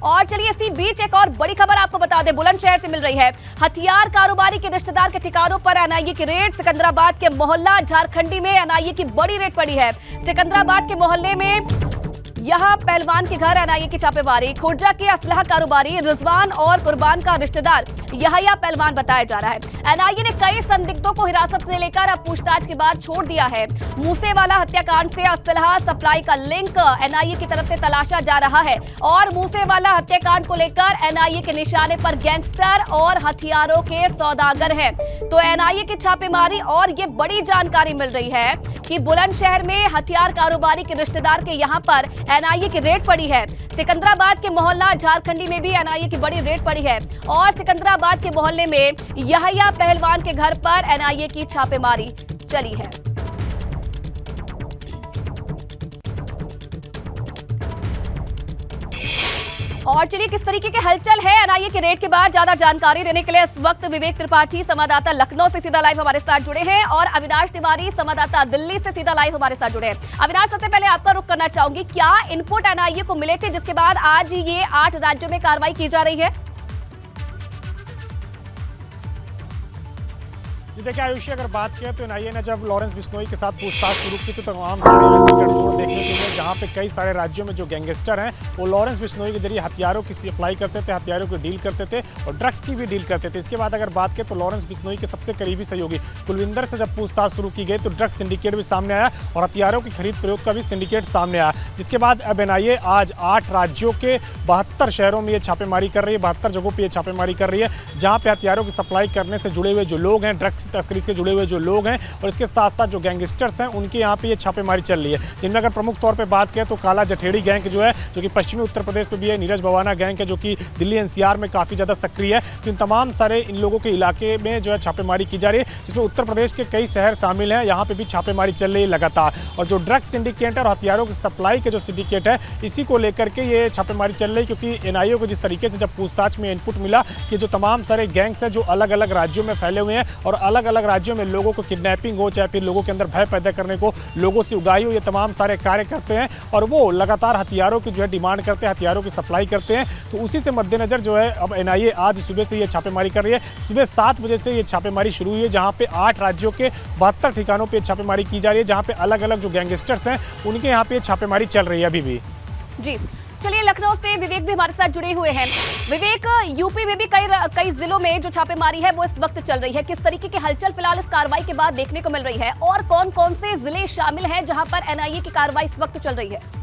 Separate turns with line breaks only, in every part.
और चलिए इसी बीच एक और बड़ी खबर आपको बता दें, बुलंदशहर से मिल रही है। हथियार कारोबारी के रिश्तेदार के ठिकानों पर एनआईए की रेड। सिकंदराबाद के मोहल्ला झारखंडी में एनआईए की बड़ी रेड पड़ी है। सिकंदराबाद के मोहल्ले में यहां पहलवान के घर एनआईए की छापेमारी। खुर्जा के असलहा कारोबारी रिजवान और कुर्बान का रिश्तेदार यहया पहलवान बताया जा रहा है। एनआईए ने कई संदिग्धों को हिरासत में लेकर अब पूछताछ के बाद छोड़ दिया है। मूसेवाला हत्याकांड से असलहा सप्लाई का लिंक एनआईए की तरफ से तलाशा जा रहा है और मूसेवाला हत्याकांड को लेकर एनआईए के निशाने पर गैंगस्टर और हथियारों के सौदागर हैं। तो एनआईए की छापेमारी और ये बड़ी जानकारी मिल रही है कि बुलंदशहर में हथियार कारोबारी के रिश्तेदार के यहां पर एनआईए की रेड पड़ी है। सिकंदराबाद के मोहल्ला झारखंडी में भी एनआईए की बड़ी रेड पड़ी है और सिकंदराबाद के मोहल्ले में यहया पहलवान के घर पर एनआईए की छापेमारी चली है। और चलिए किस तरीके की हलचल है एनआईए के रेड के बाद, ज्यादा जानकारी देने के लिए इस वक्त विवेक त्रिपाठी संवाददाता लखनऊ से सीधा लाइव हमारे साथ जुड़े हैं और अविनाश तिवारी संवाददाता दिल्ली से सीधा लाइव हमारे साथ जुड़े हैं। अविनाश, सबसे पहले आपका रुख करना चाहूंगी, क्या इनपुट एनआईए को मिले थे जिसके बाद आज ये 8 राज्यों में कार्रवाई की जा रही है?
देखिए आयुषी, अगर बात करें तो एनआईए ने जब लॉरेंस बिश्नोई के साथ पूछताछ शुरू की तो तमाम सारे गठजोड़ देखने को मिले, जहां पे कई सारे राज्यों में जो गैंगस्टर हैं वो लॉरेंस बिश्नोई के जरिए हथियारों की सप्लाई करते थे, हथियारों की डील करते थे और ड्रग्स की भी डील करते थे। इसके बाद अगर बात करें तो लॉरेंस बिश्नोई के सबसे करीबी सहयोगी कुलविंदर से जब पूछताछ शुरू की गई तो ड्रग्स सिंडिकेट भी सामने आया और हथियारों की खरीद प्रयोग का भी सिंडिकेट सामने आया, जिसके बाद अब एनआईए आज 8 राज्यों के 72 शहरों में ये छापेमारी कर रही है, 72 जगहों पर ये छापेमारी कर रही है, जहाँ पे हथियारों की सप्लाई करने से जुड़े हुए जो लोग हैं, ड्रग्स तस्करी से जुड़े हुए जो लोग हैं और इसके साथ साथ जो गैंगस्टर्स हैं उनके यहाँ पे ये छापेमारी चल रही है, जिनमें अगर प्रमुख तौर पे बात करें तो काला जठेड़ी गैंग जो है जो कि पश्चिमी उत्तर प्रदेश में भी है, नीरज भवाना गैंग है जो कि दिल्ली एनसीआर में काफ़ी ज़्यादा सक्रिय है। तो इन तमाम सारे इन लोगों के इलाके में जो है छापेमारी की जा रही है, जिसमें उत्तर प्रदेश के कई शहर शामिल हैं, यहाँ पर भी छापेमारी चल रही है लगातार। और जो ड्रग्स सिंडिकेट है और हथियारों की सप्लाई के जो सिंडिकेट है इसी को लेकर के ये छापेमारी चल रही है, क्योंकि एनआईए को जिस तरीके से जब पूछताछ में इनपुट मिला कि जो तमाम सारे गैंग्स हैं जो अलग अलग राज्यों में फैले हुए हैं और अलग अलग राज्यों में लोगों को किडनैपिंग हो चाहे फिर लोगों के अंदर भय पैदा करने को, लोगों से उगाही हो, ये तमाम सारे कार्य करते हैं और वो लगातार हथियारों की जो है डिमांड करते हैं, हथियारों की सप्लाई करते हैं। तो उसी से मद्देनजर जो है अब एनआईए आज सुबह से ये छापेमारी कर रही है। सुबह 7 बजे से ये छापेमारी शुरू हुई है, जहाँ पे 8 राज्यों के 72 ठिकानों पे छापेमारी की जा रही है, जहाँ पे अलग अलग जो गैंगस्टर्स हैं उनके यहाँ पे छापेमारी चल रही है अभी भी।
जी चलिए, लखनऊ से विवेक भी हमारे साथ जुड़े हुए हैं। विवेक, यूपी में भी कई जिलों में जो छापेमारी है वो इस वक्त चल रही है, किस तरीके की हलचल फिलहाल इस कार्रवाई के बाद देखने को मिल रही है और कौन कौन से जिले शामिल हैं जहां पर एनआईए की कार्रवाई इस वक्त चल रही है?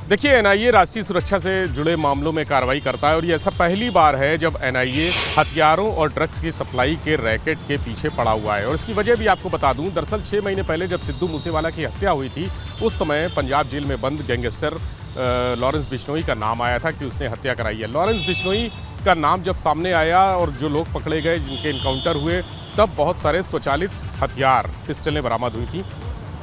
देखिए, एनआईए राष्ट्रीय सुरक्षा से जुड़े मामलों में कार्रवाई करता है और ये ऐसा पहली बार है जब एनआईए हथियारों और ड्रग्स की सप्लाई के रैकेट के पीछे पड़ा हुआ है। और इसकी वजह भी आपको बता दूं, दरअसल 6 महीने पहले जब सिद्धू मूसेवाला की हत्या हुई थी उस समय पंजाब जेल में बंद गैंगस्टर लॉरेंस बिश्नोई का नाम आया था कि उसने हत्या कराई है। लॉरेंस बिश्नोई का नाम जब सामने आया और जो लोग पकड़े गए, जिनके इनकाउंटर हुए, तब बहुत सारे स्वचालित हथियार, पिस्टलें बरामद हुई थी।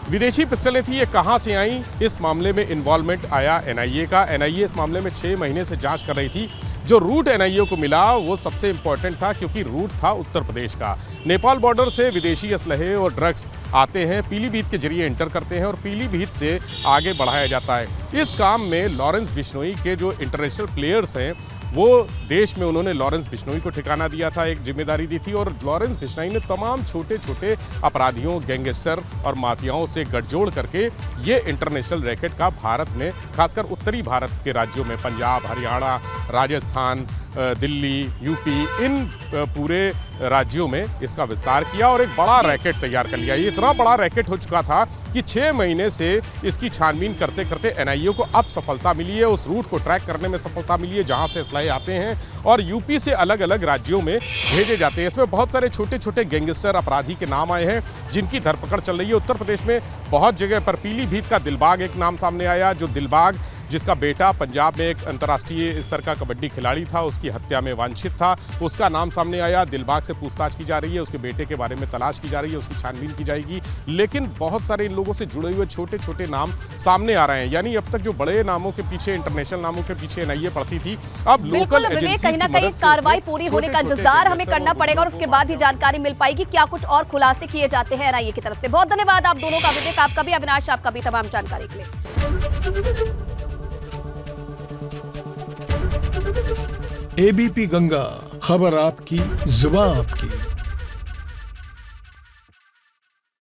विदेशी पिस्टलें थी, ये कहाँ से आई, इस मामले में इन्वॉल्वमेंट आया एनआईए का। एनआईए इस मामले में 6 महीने से जांच कर रही थी। जो रूट एनआईए को मिला वो सबसे इम्पॉर्टेंट था, क्योंकि रूट था उत्तर प्रदेश का। नेपाल बॉर्डर से विदेशी असलहे और ड्रग्स आते हैं, पीलीभीत के जरिए एंटर करते हैं और पीलीभीत से आगे बढ़ाया जाता है। इस काम में लॉरेंस बिश्नोई के जो इंटरनेशनल प्लेयर्स हैं वो देश में, उन्होंने लॉरेंस बिश्नोई को ठिकाना दिया था, एक जिम्मेदारी दी थी और लॉरेंस बिश्नोई ने तमाम छोटे छोटे अपराधियों, गैंगस्टर और माफियाओं से गठजोड़ करके ये इंटरनेशनल रैकेट का भारत में, खासकर उत्तरी भारत के राज्यों में, पंजाब, हरियाणा, राजस्थान, दिल्ली, यूपी, इन पूरे राज्यों में इसका विस्तार किया और एक बड़ा रैकेट तैयार कर लिया। ये इतना बड़ा रैकेट हो चुका था कि 6 महीने से इसकी छानबीन करते करते एनआईए को अब सफलता मिली है, उस रूट को ट्रैक करने में सफलता मिली है जहां से असलहे आते हैं और यूपी से अलग अलग राज्यों में भेजे जाते हैं। इसमें बहुत सारे छोटे छोटे गैंगस्टर अपराधी के नाम आए हैं जिनकी धरपकड़ चल रही है। उत्तर प्रदेश में बहुत जगह पर, पीलीभीत का दिलबाग एक नाम सामने आया, जो दिलबाग जिसका बेटा पंजाब में एक अंतर्राष्ट्रीय स्तर का कबड्डी खिलाड़ी था, उसकी हत्या में वांछित था। उसका नाम सामने आया, दिलबाग से पूछताछ की जा रही है, उसके बेटे के बारे में तलाश की जा रही है, उसकी छानबीन की जाएगी। लेकिन बहुत सारे इन लोगों से जुड़े हुए छोटे छोटे नाम सामने आ रहे हैं। यानी अब तक जो बड़े नामों के पीछे, इंटरनेशनल नामों के पीछे एनआईए पड़ती थी, अब
बिल्कुल
लोकल
विवेक,
एजेंसीज
कहीं ना
की
कहीं
मदद से
कार्रवाई
उसमें
पूरी होने का
छोटे-छोटे
इंतजार हमें
गैंगस्टर
करना पड़ेगा और उसके बाद ही जानकारी मिल पाएगी क्या कुछ और खुलासे किए जाते हैं एनआईए की तरफ से। बहुत धन्यवाद आप दोनों का, विवेक आपका भी, अविनाश आपका भी, तमाम जानकारी के लिए।
एबीपी गंगा, खबर आपकी, जुबान आपकी।